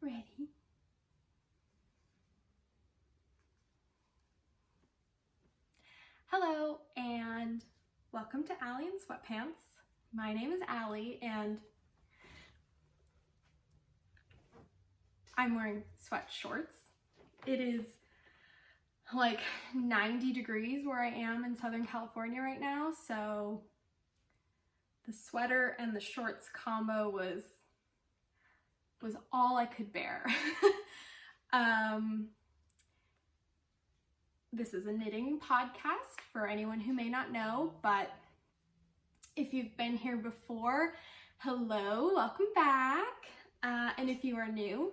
Ready? Hello and welcome to Allie in Sweatpants. My name is Allie and I'm wearing sweat shorts. It is like 90 degrees where I am in Southern California right now, so the sweater and the shorts combo was all I could bear. This is a knitting podcast for anyone who may not know, but if you've been here before, hello, welcome back. And if you are new,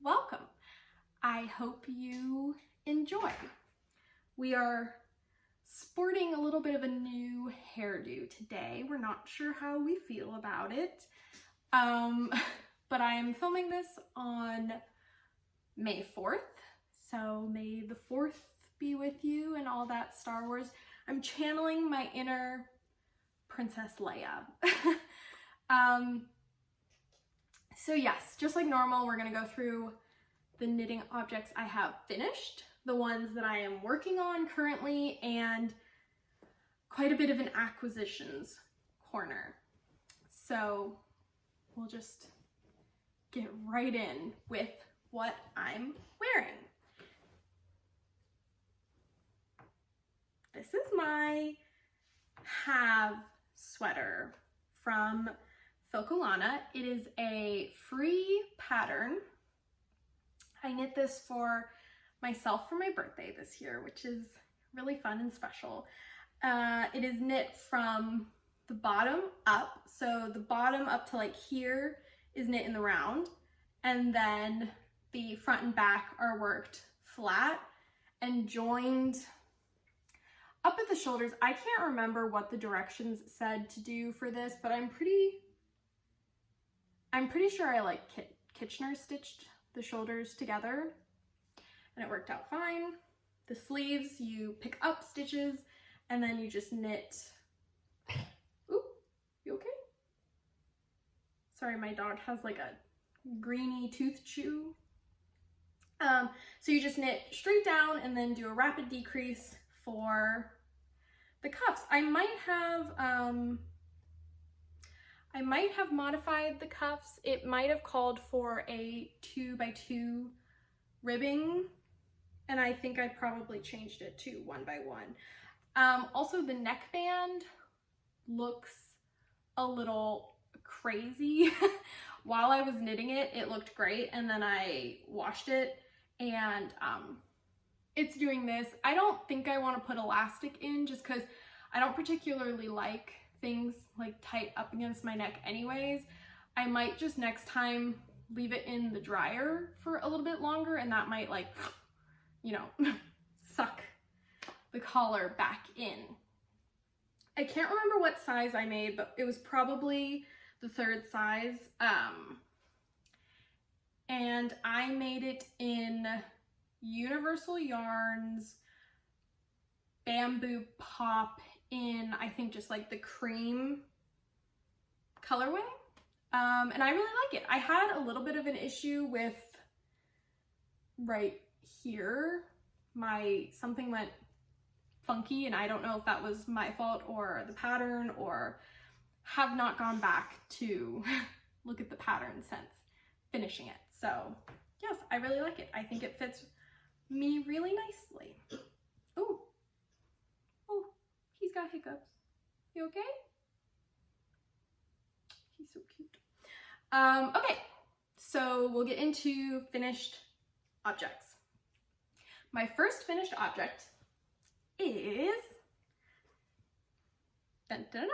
welcome. I hope you enjoy. We are sporting a little bit of a new hairdo today. We're not sure how we feel about it. But I am filming this on May 4th. So may the 4th be with you and all that Star Wars. I'm channeling my inner Princess Leia. So yes, just like normal, we're gonna go through the knitting objects I have finished, the ones that I am working on currently, and quite a bit of an acquisitions corner. So we'll just get right in with what I'm wearing. This is my Have sweater from Filcolana. It is a free pattern. I knit this for myself for my birthday this year, which is really fun and special. It is knit from the bottom up. So the bottom up to like here is knit in the round, and then the front and back are worked flat and joined up at the shoulders. I can't remember what the directions said to do for this, but I'm pretty sure I like Kitchener stitched the shoulders together and it worked out fine. The sleeves, you pick up stitches and then you just knit. Ooh, you okay? Sorry, my dog has like a greeny tooth chew. So you just knit straight down and then do a rapid decrease for the cuffs. I might have modified the cuffs. It might have called for a 2x2 ribbing, and I think I probably changed it to 1x1. Also, the neckband looks a little crazy. While I was knitting it, it looked great, and then I washed it, and it's doing this. I don't think I want to put elastic in just because I don't particularly like things like tight up against my neck anyways. I might just next time leave it in the dryer for a little bit longer, and that might, like, you know, suck the collar back in. I can't remember what size I made, but it was probably the 3rd size. And I made it in Universal Yarns Bamboo Pop in, I think, just like the cream colorway. And I really like it. I had a little bit of an issue with right here. Something went funky, and I don't know if that was my fault or the pattern, or have not gone back to look at the pattern since finishing it. So yes, I really like it. I think it fits me really nicely. Oh, he's got hiccups. You okay? He's so cute. Okay, so we'll get into finished objects. My first finished object is, dun, dun, dun.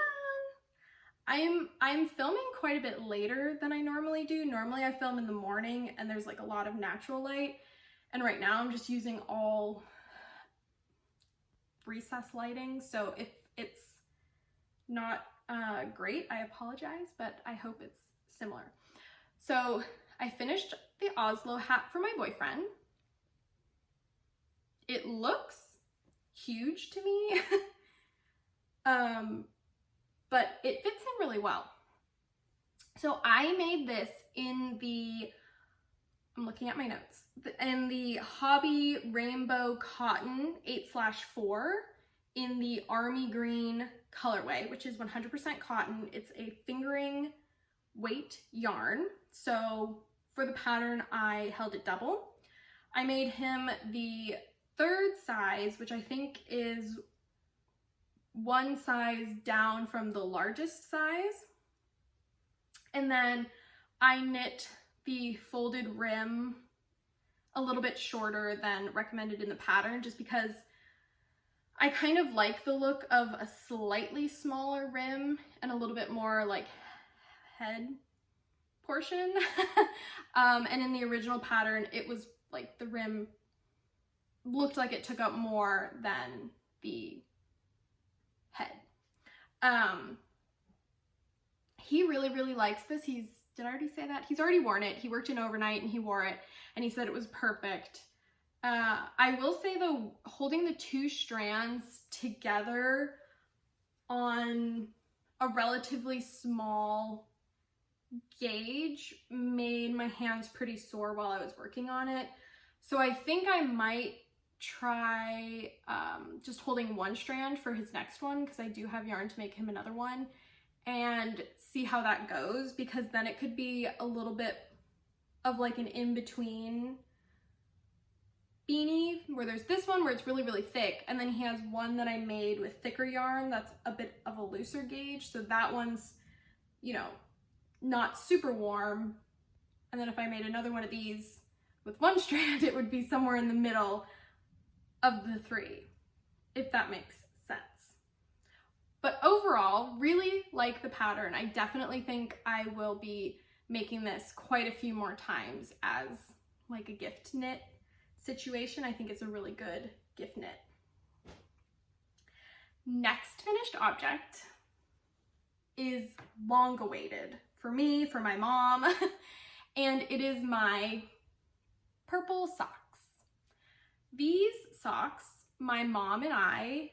I'm filming quite a bit later than I normally do. Normally I film in the morning and there's like a lot of natural light, and right now I'm just using all recessed lighting, so if it's not great, I apologize, but I hope it's similar. So I finished the Oslo hat for my boyfriend. It looks huge to me, but it fits him really well. So I made this in the I'm looking at my notes. In the Hobby Rainbow Cotton 8/4 in the Army Green colorway, which is 100% cotton. It's a fingering weight yarn. So for the pattern, I held it double. I made him the 3rd size, which I think is 1 size down from the largest size. And then I knit the folded rim a little bit shorter than recommended in the pattern, just because I kind of like the look of a slightly smaller rim and a little bit more like head portion. And in the original pattern, it was like the rim looked like it took up more than the head. He really likes this. Did I already say that? He's already worn it. He worked in overnight and he wore it and he said it was perfect. I will say though, holding the 2 strands together on a relatively small gauge made my hands pretty sore while I was working on it. So I think I might try just holding 1 strand for his next one, because I do have yarn to make him another one, and see how that goes, because then it could be a little bit of like an in-between beanie, where there's this one where it's really thick, and then he has one that I made with thicker yarn that's a bit of a looser gauge, so that one's, you know, not super warm. And then if I made another one of these with 1 strand, it would be somewhere in the middle of the 3, if that makes sense. But overall, really like the pattern. I definitely think I will be making this quite a few more times as like a gift knit situation. I think it's a really good gift knit. Next finished object is long awaited for me, for my mom, and it is my purple socks. These socks, my mom and I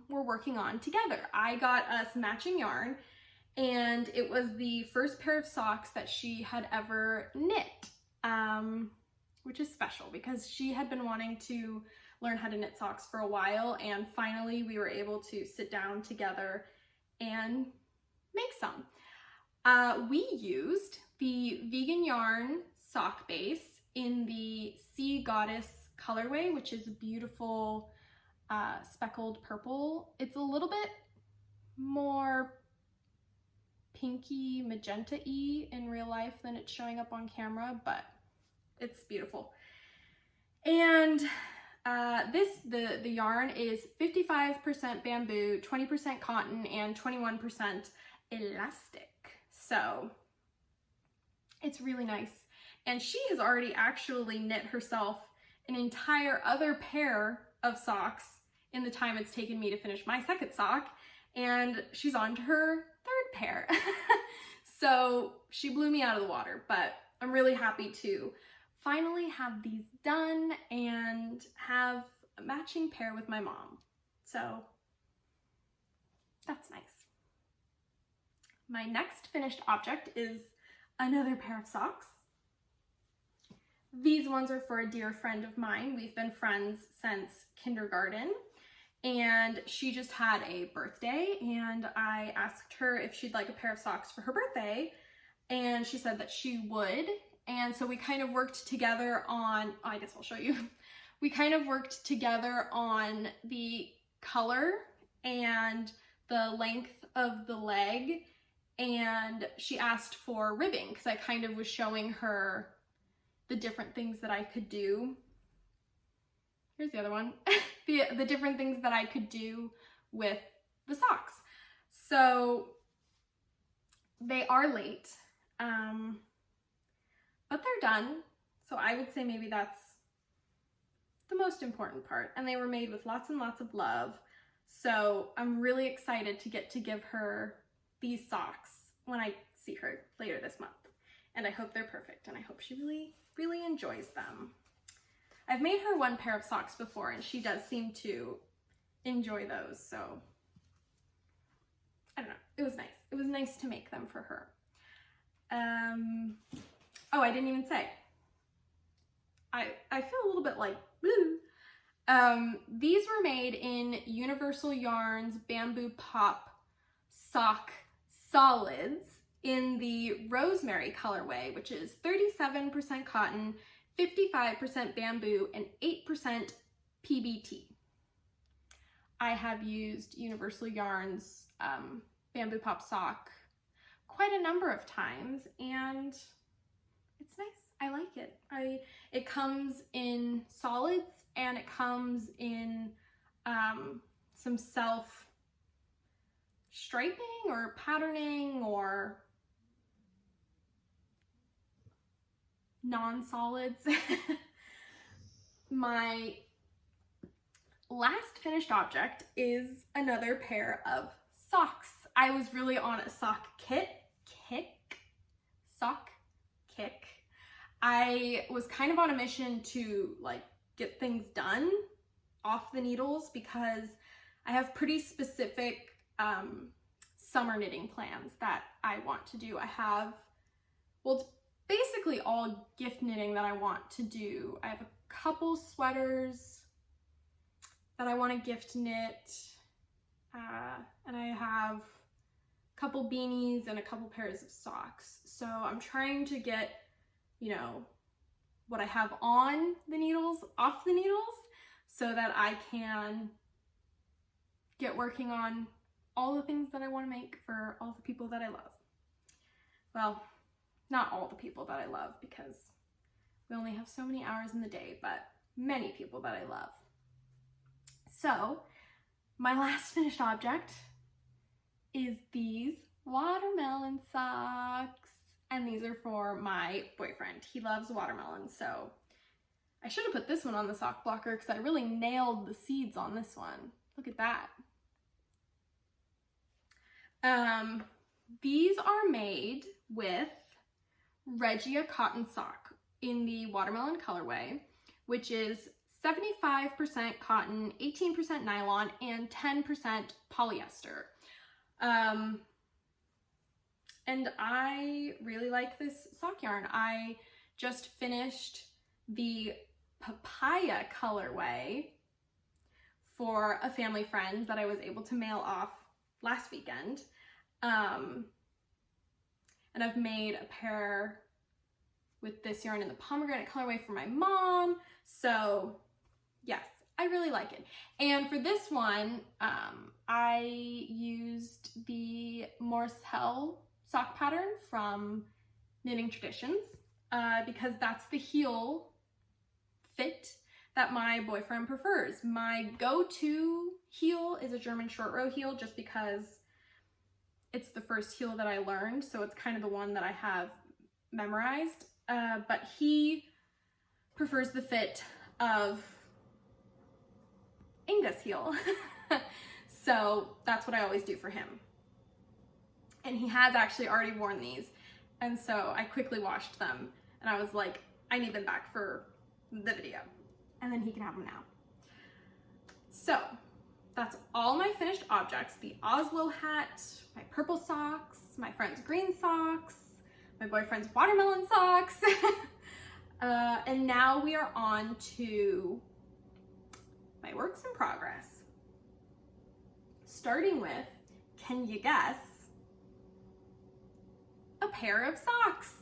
were working on together. I got us matching yarn, and it was the first pair of socks that she had ever knit, which is special because she had been wanting to learn how to knit socks for a while, and finally we were able to sit down together and make some. We used the vegan yarn sock base in the Sea Goddess colorway, which is a beautiful speckled purple. It's a little bit more pinky magenta-y in real life than it's showing up on camera, but it's beautiful. And the yarn is 55% bamboo, 20% cotton, and 21% elastic. So it's really nice. And she has already actually knit herself an entire other pair of socks in the time it's taken me to finish my second sock, and she's on to her 3rd pair. So she blew me out of the water, but I'm really happy to finally have these done and have a matching pair with my mom. So that's nice. My next finished object is another pair of socks. These ones are for a dear friend of mine. We've been friends since kindergarten, and she just had a birthday, and I asked her if she'd like a pair of socks for her birthday, and she said that she would. And so we kind of worked together on, I guess I'll show you. We kind of worked together on the color and the length of the leg, and she asked for ribbing because I kind of was showing her the different things that I could do. Here's the other one. the different things that I could do with the socks. So they are late, but they're done. So I would say maybe that's the most important part. And they were made with lots and lots of love. So I'm really excited to get to give her these socks when I see her later this month. And I hope they're perfect, and I hope she really enjoys them. I've made her 1 pair of socks before, and she does seem to enjoy those, so I don't know. It was nice. It was nice to make them for her. Oh, I didn't even say. I feel a little bit like, woo. These were made in Universal Yarns Bamboo Pop Sock Solids in the Rosemary colorway, which is 37% cotton, 55% bamboo, and 8% PBT. I have used Universal Yarns Bamboo Pop Sock quite a number of times, and it's nice. I like it. It comes in solids, and it comes in some self striping or patterning or non-solids. My last finished object is another pair of socks. I was really on a sock kick. I was kind of on a mission to like get things done off the needles because I have pretty specific summer knitting plans that I want to do. I have, well, it's basically all gift knitting that I want to do. I have a couple sweaters that I want to gift knit, and I have a couple beanies and a couple pairs of socks. So I'm trying to get, you know, what I have on the needles off the needles so that I can get working on all the things that I want to make for all the people that I love. Well, not all the people that I love because we only have so many hours in the day, but many people that I love. So my last finished object is these watermelon socks. And these are for my boyfriend. He loves watermelons, so I should have put this one on the sock blocker because I really nailed the seeds on this one. Look at that. These are made with Regia cotton sock in the watermelon colorway, which is 75% cotton, 18% nylon, and 10% polyester. And I really like this sock yarn. I just finished the papaya colorway for a family friend that I was able to mail off last weekend. And I've made a pair with this yarn in the pomegranate colorway for my mom. So yes, I really like it. And for this one, I used the Morse-Hell sock pattern from Knitting Traditions because that's the heel fit that my boyfriend prefers. My go-to heel is a German short row heel just because it's the first heel that I learned, so it's kind of the one that I have memorized, but he prefers the fit of Inga's heel. So that's what I always do for him. And he has actually already worn these, and so I quickly washed them, and I was like, I need them back for the video, and then he can have them now. So that's all my finished objects: the OSLO hat, my purple socks, my friend's green socks, my boyfriend's watermelon socks, and now we are on to my works in progress. Starting with, can you guess, a pair of socks?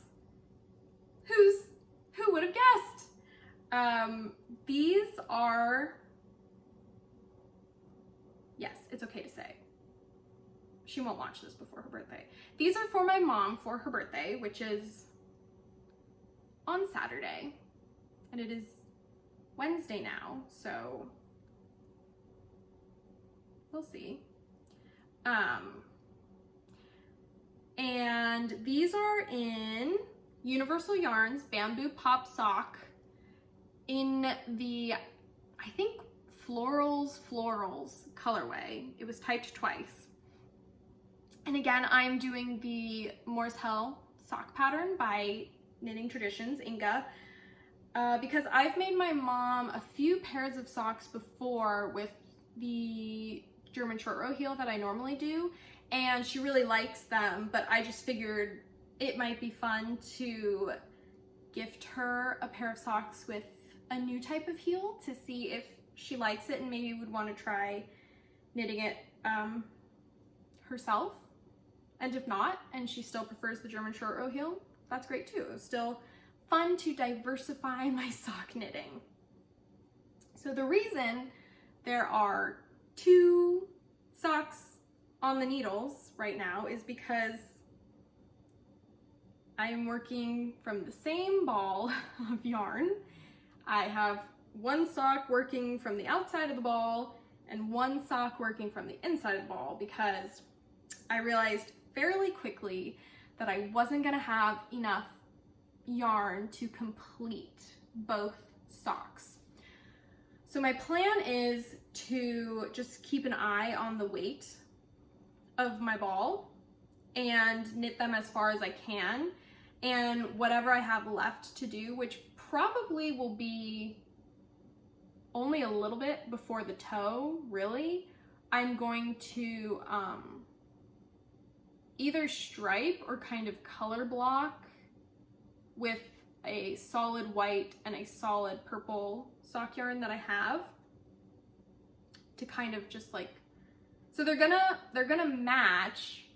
Who would have guessed? These are, yes, it's okay to say. She won't watch this before her birthday. These are for my mom for her birthday, which is on Saturday, and it is Wednesday now, so we'll see. And these are in Universal Yarns Bamboo Pop Sock in the, I think, Florals colorway. It was typed twice. And again, I'm doing the Morse-Hell sock pattern by Knitting Traditions, Inga, because I've made my mom a few pairs of socks before with the German short row heel that I normally do, and she really likes them, but I just figured it might be fun to gift her a pair of socks with a new type of heel to see if she likes it and maybe would want to try knitting it herself. And if not, and she still prefers the German short row heel, that's great too. It was still fun to diversify my sock knitting. So the reason there are 2 socks on the needles right now is because I am working from the same ball of yarn. I have 1 sock working from the outside of the ball and 1 sock working from the inside of the ball because I realized fairly quickly that I wasn't gonna have enough yarn to complete both socks. So my plan is to just keep an eye on the weight of my ball and knit them as far as I can, and whatever I have left to do, which probably will be only a little bit before the toe, really, I'm going to either stripe or kind of color block with a solid white and a solid purple sock yarn that I have to kind of just like, so they're gonna match,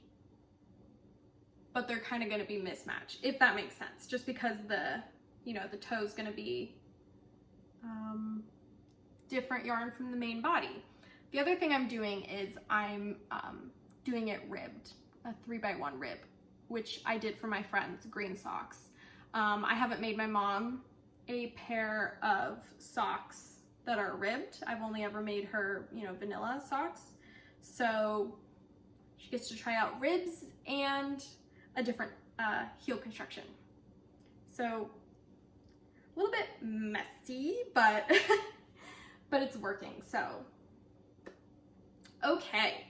but they're kind of gonna be mismatched, if that makes sense, just because the, you know, the toe's gonna be different yarn from the main body. The other thing I'm doing is I'm doing it ribbed, a 3x1 rib, which I did for my friend's green socks. I haven't made my mom a pair of socks that are ribbed. I've only ever made her, you know, vanilla socks. So she gets to try out ribs and a different heel construction. So a little bit messy, but but it's working. So okay,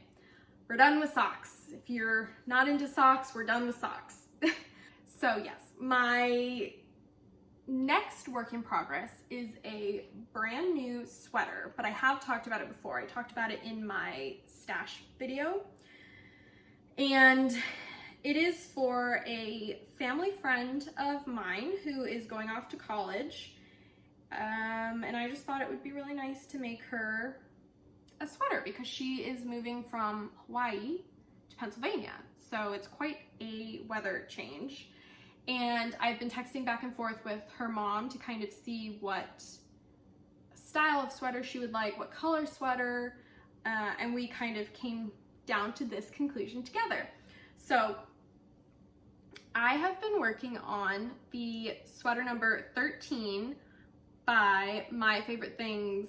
we're done with socks. If you're not into socks, we're done with socks. So yes, my next work in progress is a brand new sweater, but I have talked about it before. I talked about it in my stash video, and it is for a family friend of mine who is going off to college, and I just thought it would be really nice to make her a sweater because she is moving from Hawaii to Pennsylvania, so it's quite a weather change. And I've been texting back and forth with her mom to kind of see what style of sweater she would like, what color sweater, and we kind of came down to this conclusion together. So I have been working on the sweater number 13 by My Favorite Things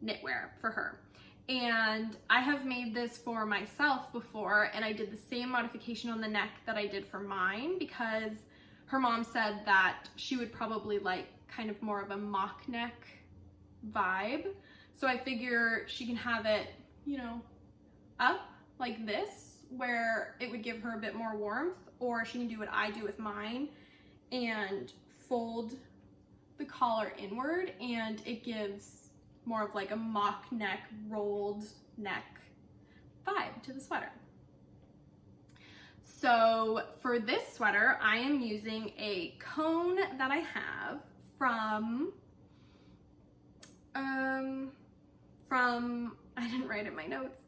knitwear for her. And I have made this for myself before, and I did the same modification on the neck that I did for mine because her mom said that she would probably like kind of more of a mock neck vibe. So I figure she can have it, you know, up like this, where it would give her a bit more warmth, or she can do what I do with mine and fold the collar inward, and it gives more of like a mock neck, rolled neck vibe to the sweater. So for this sweater, I am using a cone that I have from, I didn't write it in my notes,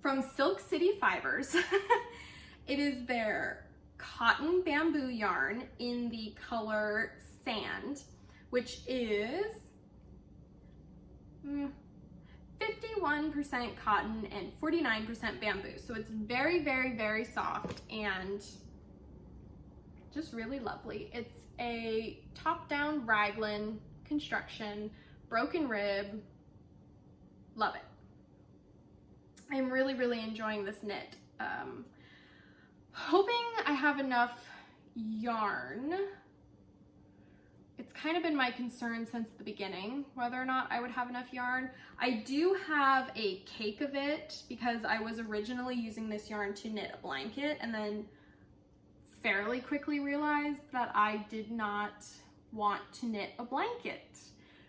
from Silk City Fibers. It is their cotton bamboo yarn in the color Sand, which is 51% cotton and 49% bamboo. So it's very, very, very soft and just really lovely. It's a top-down raglan construction, broken rib. Love it. I'm really, really enjoying this knit. Hoping I have enough yarn. It's kind of been my concern since the beginning, whether or not I would have enough yarn. I do have a cake of it because I was originally using this yarn to knit a blanket and then fairly quickly realized that I did not want to knit a blanket.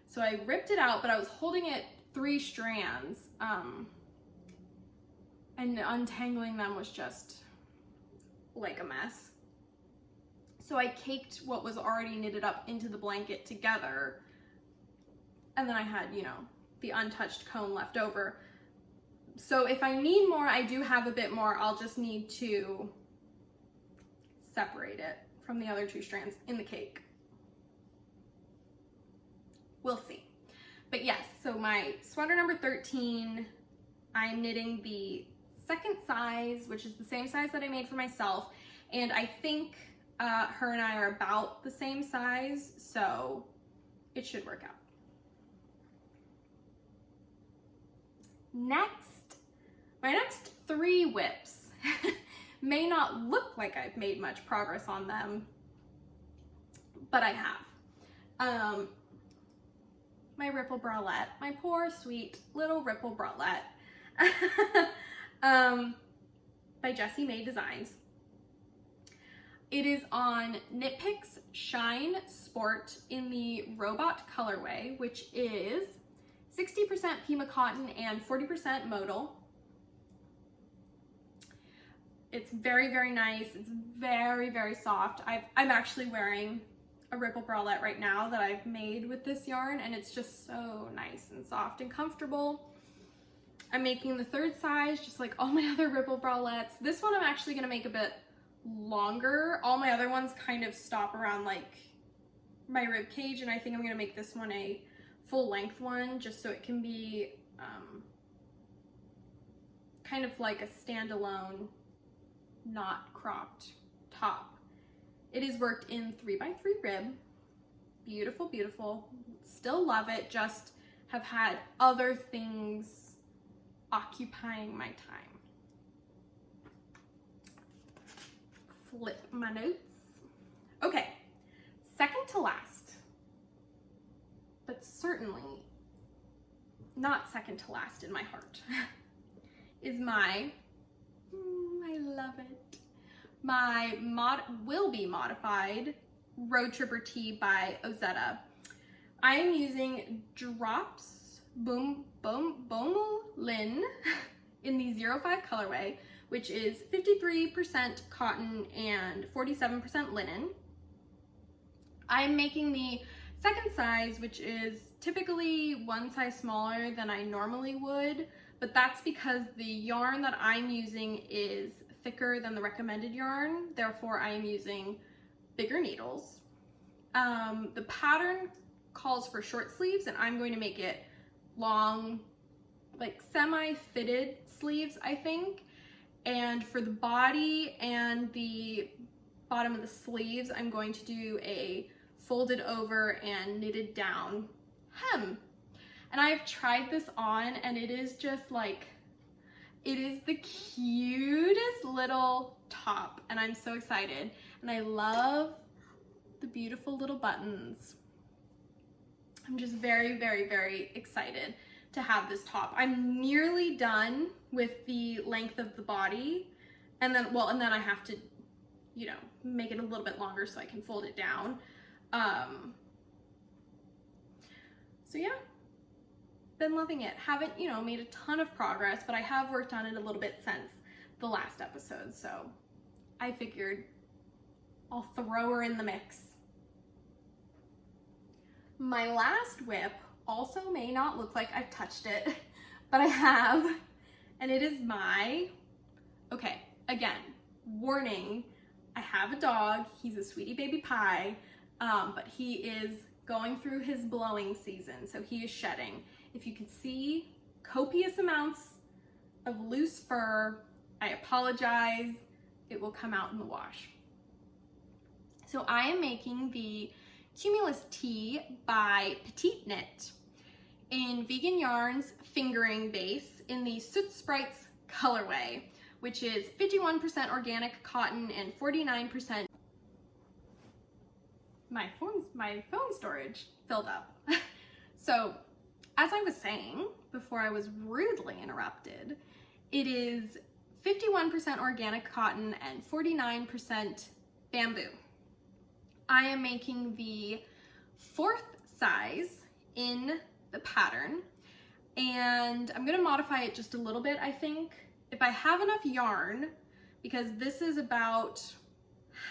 So I ripped it out, but I was holding it 3 strands, and untangling them was just like a mess. So I caked what was already knitted up into the blanket together, and then I had, you know, the untouched cone left over. So if I need more, I do have a bit more. I'll just need to separate it from the other 2 strands in the cake. We'll see. But yes, so my sweater number 13, I'm knitting the second size, which is the same size that I made for myself. And I think her and I are about the same size, so it should work out. Next, my next 3 whips may not look like I've made much progress on them, but I have. My ripple bralette, my poor sweet little ripple bralette by Jessie May Designs. It is on Knit Picks Shine Sport in the Robot colorway, which is 60% Pima cotton and 40% modal. It's very, very nice. It's very, very soft. I'm actually wearing a ripple bralette right now that I've made with this yarn, and it's just so nice and soft and comfortable. I'm making the 3rd size just like all my other ripple bralettes. This one I'm actually gonna make a bit longer. All my other ones kind of stop around like my rib cage, and I think I'm gonna make this one a full length one just so it can be kind of like a standalone, not cropped top. It is worked in 3x3 rib. Beautiful, beautiful. Still love it, just have had other things occupying my time. Flip my notes. Okay, second to last, but certainly not second to last in my heart, is my, I love it, my will be modified Road Tripper tee by OZETTA. I am using Drops Boomlin in the 05 colorway, which is 53% cotton and 47% linen. I'm making the second size, which is typically 1 size smaller than I normally would, but that's because the yarn that I'm using is thicker than the recommended yarn, therefore I am using bigger needles. The pattern calls for short sleeves, and I'm going to make it long, like semi-fitted sleeves, I think. And for the body and the bottom of the sleeves, I'm going to do a folded over and knitted down hem. And I've tried this on, and it is just like, it is the cutest little top, and I'm so excited. And I love the beautiful little buttons. I'm just very, very, very excited to have this top. I'm nearly done with the length of the body, and then, well, and then I have to, you know, make it a little bit longer so I can fold it down. So yeah, been loving it. Haven't, you know, made a ton of progress, but I have worked on it a little bit since the last episode, so I figured I'll throw her in the mix. My last whip also may not look like I've touched it, but I have, and it is my, okay, again, warning, I have a dog, he's a sweetie baby pie, but he is going through his blowing season, so he is shedding. If you can see copious amounts of loose fur, I apologize, it will come out in the wash. So I am making the Cumulus tee by PETITEKNIT in Vegan Yarns fingering base in the Soot Sprites colorway, which is 51% organic cotton and 49%. My phone storage filled up. So as I was saying before I was rudely interrupted, it is 51% organic cotton and 49% bamboo. I am making the 4th size in the pattern, and I'm gonna modify it just a little bit, I think. If I have enough yarn, because this is about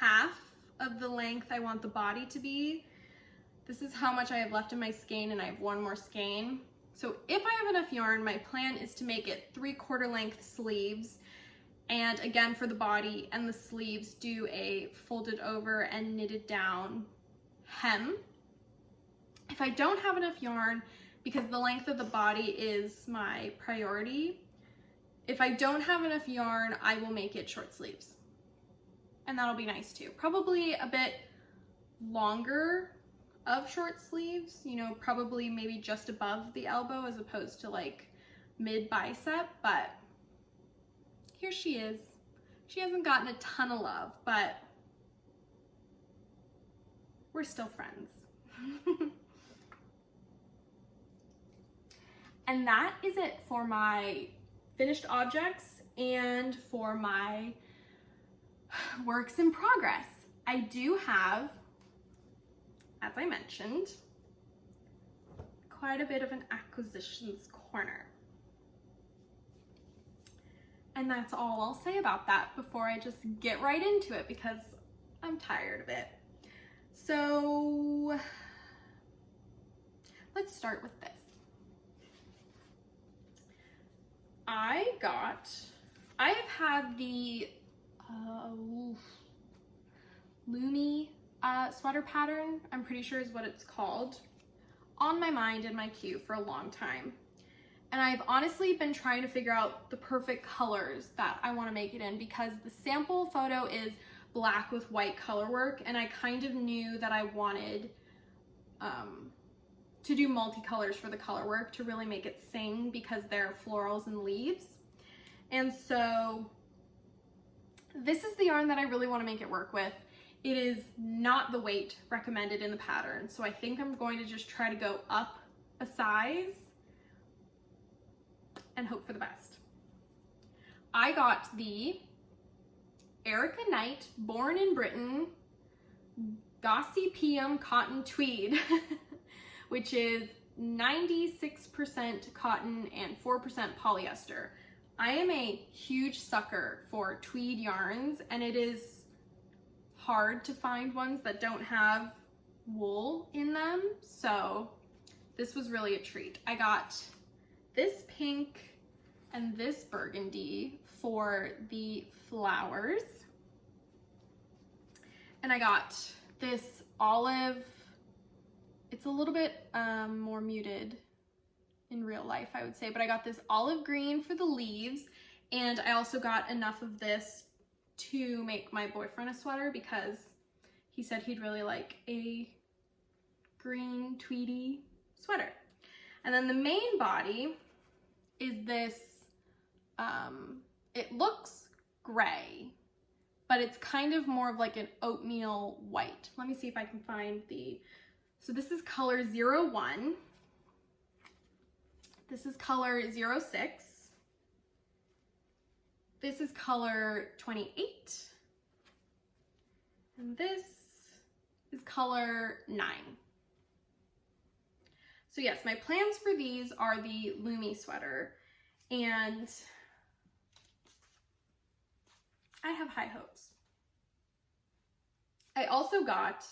half of the length length I want the body to be. This is how much I have left in my skein, and I have one more skein. So if I have enough yarn, my plan is to make it 3/4 length sleeves. And again, for the body and the sleeves, do a folded over and knitted down hem. If I don't have enough yarn, because the length of the body is my priority, if I don't have enough yarn, I will make it short sleeves. And that'll be nice too. Probably a bit longer of short sleeves, you know, probably maybe just above the elbow as opposed to like mid bicep, but here she is. She hasn't gotten a ton of love, but we're still friends. And that is it for my finished objects and for my works in progress. I do have, as I mentioned, quite a bit of an acquisitions corner. And that's all I'll say about that before I just get right into it, because I'm tired of it. So let's start with this. I have had the Lumi sweater pattern, I'm pretty sure is what it's called, on my mind in my queue for a long time. And I've honestly been trying to figure out the perfect colors that I want to make it in, because the sample photo is black with white color work, and I kind of knew that I wanted to do multicolors for the color work to really make it sing, because they're florals and leaves. And so this is the yarn that I really want to make it work with. It is not the weight recommended in the pattern, so I think I'm going to just try to go up a size and hope for the best. I got the Erica Knight Born in Britain Gossie PM Cotton Tweed, which is 96% cotton and 4% polyester. I am a huge sucker for tweed yarns, and it is hard to find ones that don't have wool in them, so this was really a treat. I got this pink and this burgundy for the flowers, and I got this olive. It's a little bit more muted in real life, I would say, but I got this olive green for the leaves, and I also got enough of this to make my boyfriend a sweater, because he said he'd really like a green tweedy sweater. And then the main body is this, it looks gray, but it's kind of more of like an oatmeal white. Let me see if I can find the, so this is color 01. This is color 06. This is color 28. And this is color 9. So yes, my plans for these are the Lumi sweater, and I have high hopes. I also got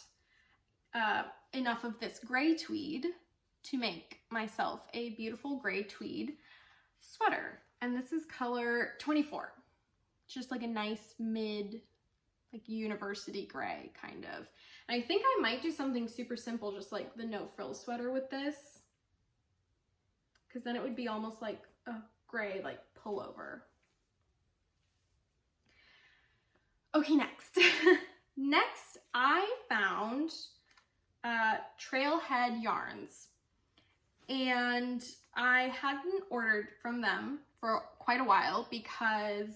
enough of this gray tweed to make myself a beautiful gray tweed sweater. And this is color 24. Just like a nice mid, like university gray kind of. And I think I might do something super simple, just like the no frills sweater with this, because then it would be almost like a gray like pullover. Okay, next. Next, I found Trailhead yarns, and I hadn't ordered from them for quite a while because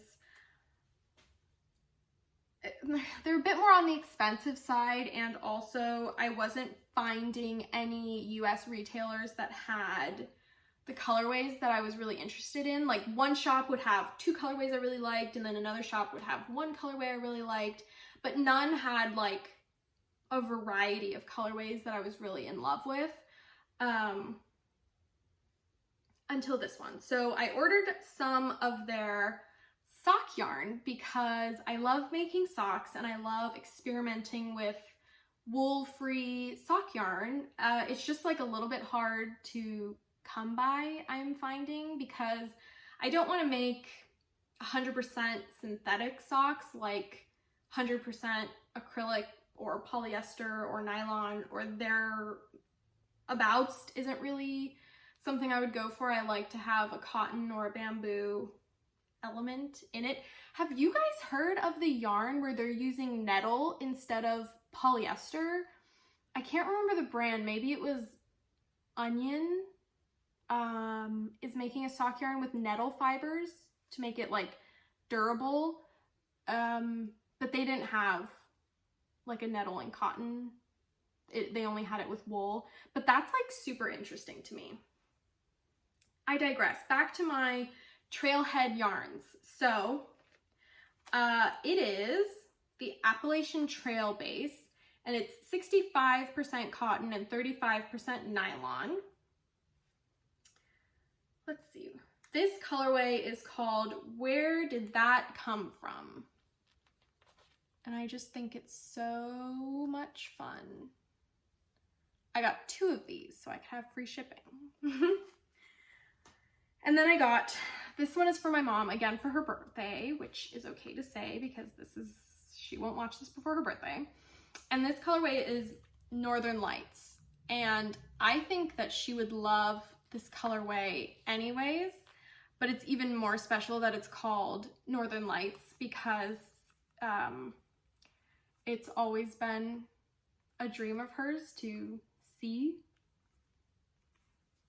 they're a bit more on the expensive side, and also I wasn't finding any US retailers that had the colorways that I was really interested in. Like one shop would have 2 colorways I really liked, and then another shop would have 1 colorway I really liked, but none had like a variety of colorways that I was really in love with until this one. So I ordered some of their sock yarn because I love making socks and I love experimenting with wool-free sock yarn. It's just like a little bit hard to come by, I'm finding, because I don't want to make 100% synthetic socks, like 100% acrylic or polyester or nylon, or thereabouts isn't really something I would go for. I like to have a cotton or a bamboo element in it. Have you guys heard of the yarn where they're using nettle instead of polyester? I can't remember the brand. Maybe it was Onion is making a sock yarn with nettle fibers to make it like durable, but they didn't have like a nettle and cotton. They only had it with wool, but that's like super interesting to me. I digress. Back to my trailhead yarns. So it is the Appalachian Trail base, and it's 65% cotton and 35% nylon. Let's see. This colorway is called Where Did That Come From? And I just think it's so much fun. I got 2 of these so I could have free shipping. And then I got, this one is for my mom, again for her birthday, which is okay to say because she won't watch this before her birthday. And this colorway is Northern Lights. And I think that she would love this colorway anyways, but it's even more special that it's called Northern Lights because it's always been a dream of hers to see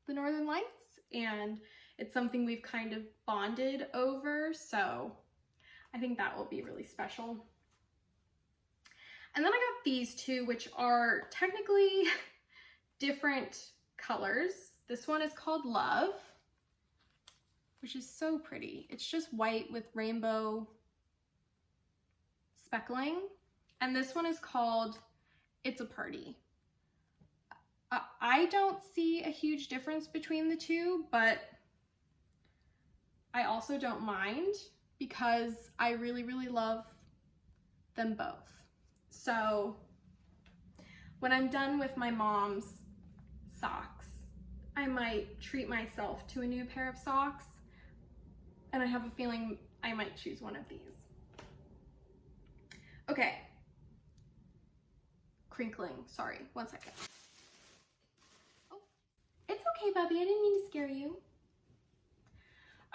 the Northern Lights, and it's something we've kind of bonded over, so I think that will be really special. And then I got these 2, which are technically different colors. This one is called Love, which is so pretty. It's just white with rainbow speckling. And this one is called It's a Party. I don't see a huge difference between the 2, but I also don't mind because I really, really love them both. So when I'm done with my mom's socks, I might treat myself to a new pair of socks, and I have a feeling I might choose one of these. Okay. Crinkling, sorry, 1 second. Oh, it's okay, Bubby, I didn't mean to scare you.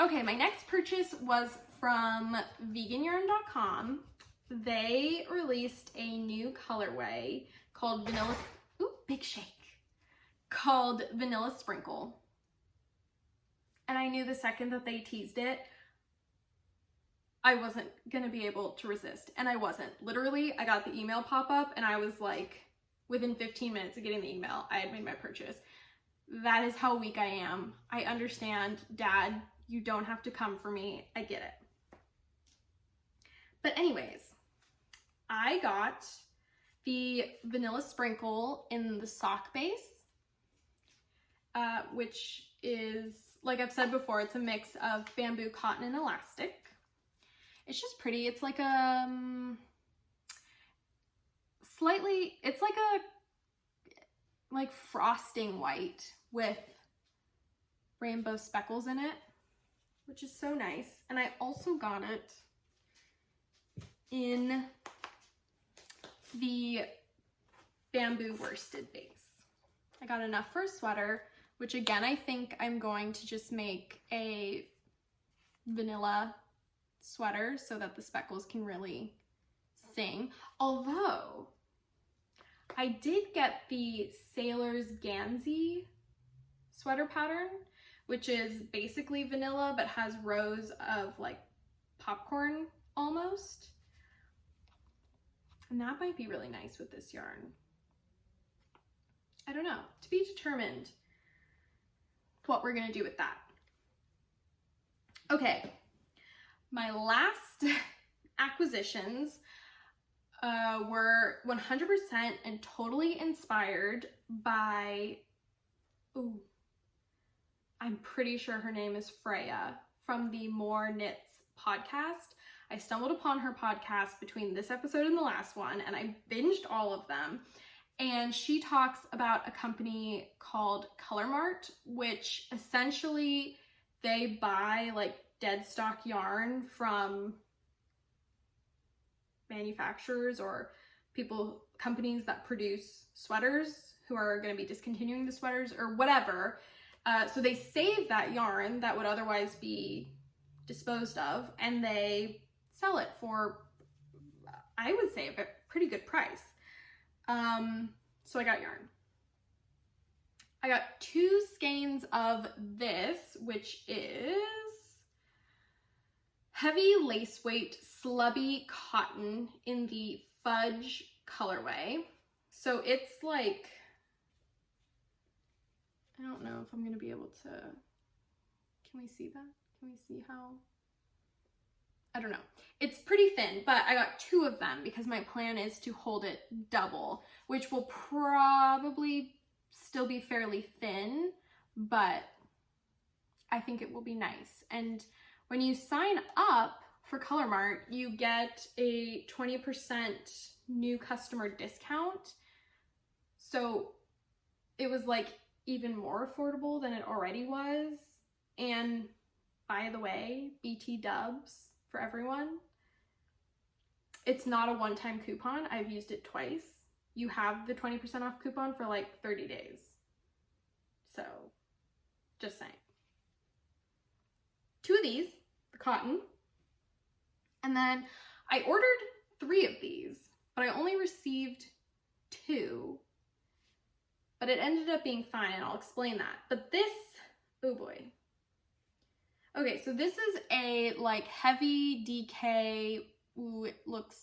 Okay, my next purchase was from veganyarn.com. They released a new colorway called Vanilla, ooh, big shake, called Vanilla Sprinkle. And I knew the second that they teased it, I wasn't gonna be able to resist, and I wasn't. Literally, I got the email pop up and I was like, within 15 minutes of getting the email, I had made my purchase. That is how weak I am. I understand, Dad, you don't have to come for me. I get it. But anyways, I got the Vanilla Sprinkle in the sock base, which is, like I've said before, it's a mix of bamboo, cotton, and elastic. It's just pretty. It's like a it's like frosting white with rainbow speckles in it, which is so nice. And I also got it in the bamboo worsted base. I got enough for a sweater, which again, I think I'm going to just make a vanilla sweater so that the speckles can really sing. Although I did get the Sailor's Gansey sweater pattern, which is basically vanilla but has rows of like popcorn almost. And that might be really nice with this yarn. I don't know, to be determined what we're gonna do with that. Okay, my last acquisitions were 100% and totally inspired by, ooh, I'm pretty sure her name is Freya from the More Knits podcast. I stumbled upon her podcast between this episode and the last one, and I binged all of them. and she talks about a company called Color Mart, which essentially they buy like dead stock yarn from manufacturers or companies that produce sweaters who are going to be discontinuing the sweaters or whatever. So they save that yarn that would otherwise be disposed of, and they sell it for, I would say, a pretty good price. So I got yarn. I got 2 skeins of this, which is heavy lace weight slubby cotton in the fudge colorway. So it's like, I don't know if I'm gonna be able to, can we see that? Can we see how? I don't know. It's pretty thin, but I got 2 of them because my plan is to hold it double, which will probably still be fairly thin, but I think it will be nice. And when you sign up for Color Mart, you get a 20% new customer discount. So it was like even more affordable than it already was. And by the way, BT dubs for everyone. It's not a one-time coupon. I've used it twice. You have the 20% off coupon for like 30 days. So just saying. 2 of these, the cotton. And then I ordered 3 of these, but I only received 2. But it ended up being fine, and I'll explain that. But this, oh boy. Okay, so this is a like heavy DK. Ooh, it looks,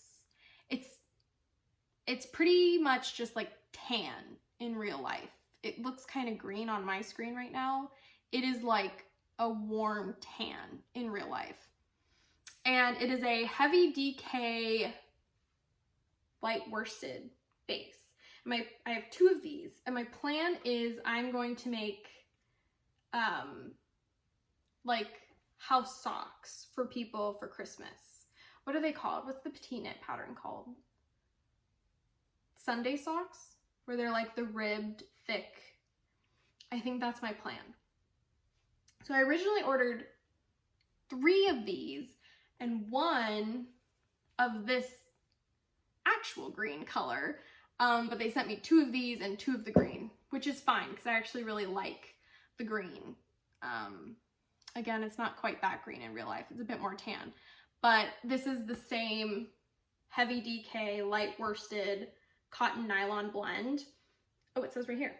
it's pretty much just like tan in real life. It looks kind of green on my screen right now. It is like a warm tan in real life. And it is a heavy DK light worsted base. I have 2 of these, and my plan is I'm going to make like house socks for people for Christmas. What are they called? What's the PETITEKNIT pattern called? Sunday socks, where they're like the ribbed, thick. I think that's my plan. So I originally ordered 3 of these and 1 of this actual green color, but they sent me 2 of these and 2 of the green, which is fine because I actually really like the green. Again, it's not quite that green in real life. It's a bit more tan, but this is the same heavy DK light worsted cotton nylon blend. Oh, it says right here.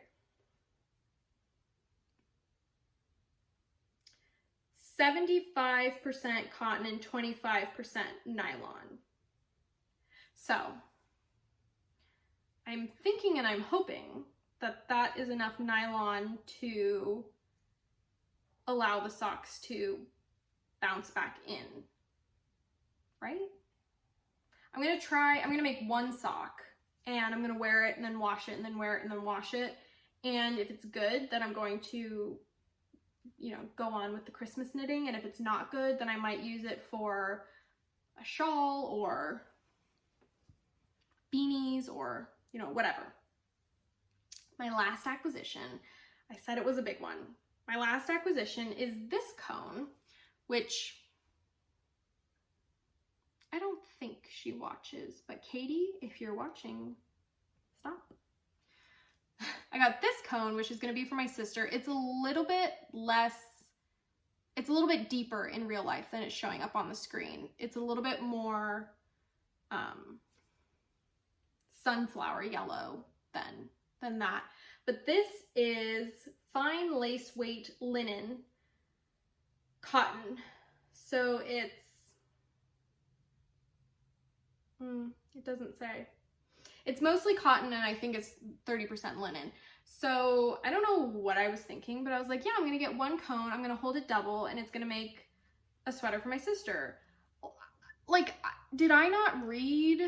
75% cotton and 25% nylon. So I'm thinking and I'm hoping that that is enough nylon to allow the socks to bounce back in, right? I'm gonna make 1 sock, and I'm gonna wear it and then wash it and then wear it and then wash it. And if it's good, then I'm going to, you know, go on with the Christmas knitting. And if it's not good, then I might use it for a shawl or beanies or, you know, whatever. My last acquisition, I said it was a big one. My last acquisition is this cone, which I don't think she watches, but Katie, if you're watching, stop. I got this cone, which is going to be for my sister. It's a little bit less, it's a little bit deeper in real life than it's showing up on the screen. It's a little bit more sunflower yellow than that. But this is fine lace weight linen cotton. So it's, it doesn't say. It's mostly cotton, and I think it's 30% linen. So I don't know what I was thinking, but I was like, yeah, I'm gonna get 1 cone, I'm gonna hold it double, and it's gonna make a sweater for my sister. Like, did I not read,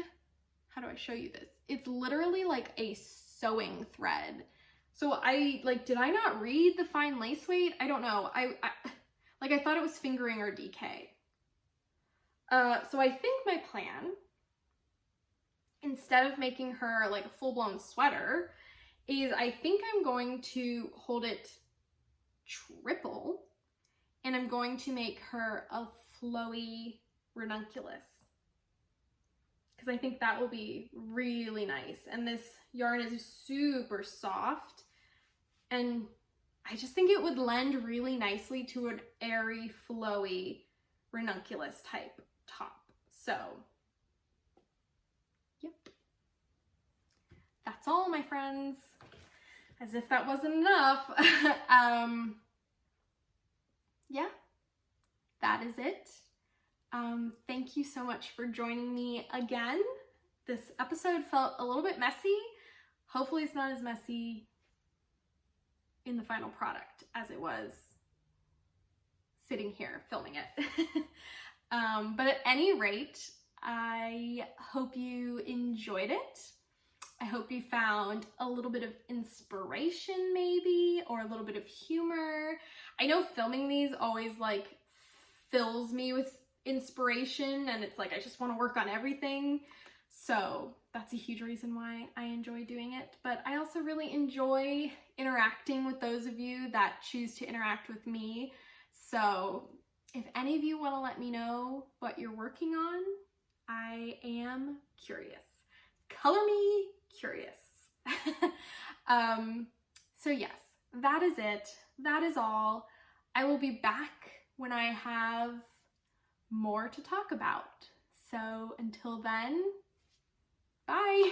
how do I show you this? It's literally like a sewing thread. So did I not read the fine lace weight? I don't know. I thought it was fingering or DK. So I think my plan instead of making her like a full-blown sweater, is I think I'm going to hold it triple, and I'm going to make her a flowy ranunculus, because I think that will be really nice. And this yarn is super soft, and I just think it would lend really nicely to an airy, flowy ranunculus type top. So, yep. That's all, my friends. As if that wasn't enough. Yeah, that is it. Thank you so much for joining me again. This episode felt a little bit messy. Hopefully it's not as messy in the final product as it was sitting here filming it. But at any rate, I hope you enjoyed it. I hope you found a little bit of inspiration maybe, or a little bit of humor. I know filming these always like fills me with inspiration, and it's like I just want to work on everything. So that's a huge reason why I enjoy doing it. But I also really enjoy interacting with those of you that choose to interact with me. So if any of you want to let me know what you're working on, I am curious. Color me curious. So yes, that is it. That is all. I will be back when I have more to talk about. So until then, bye.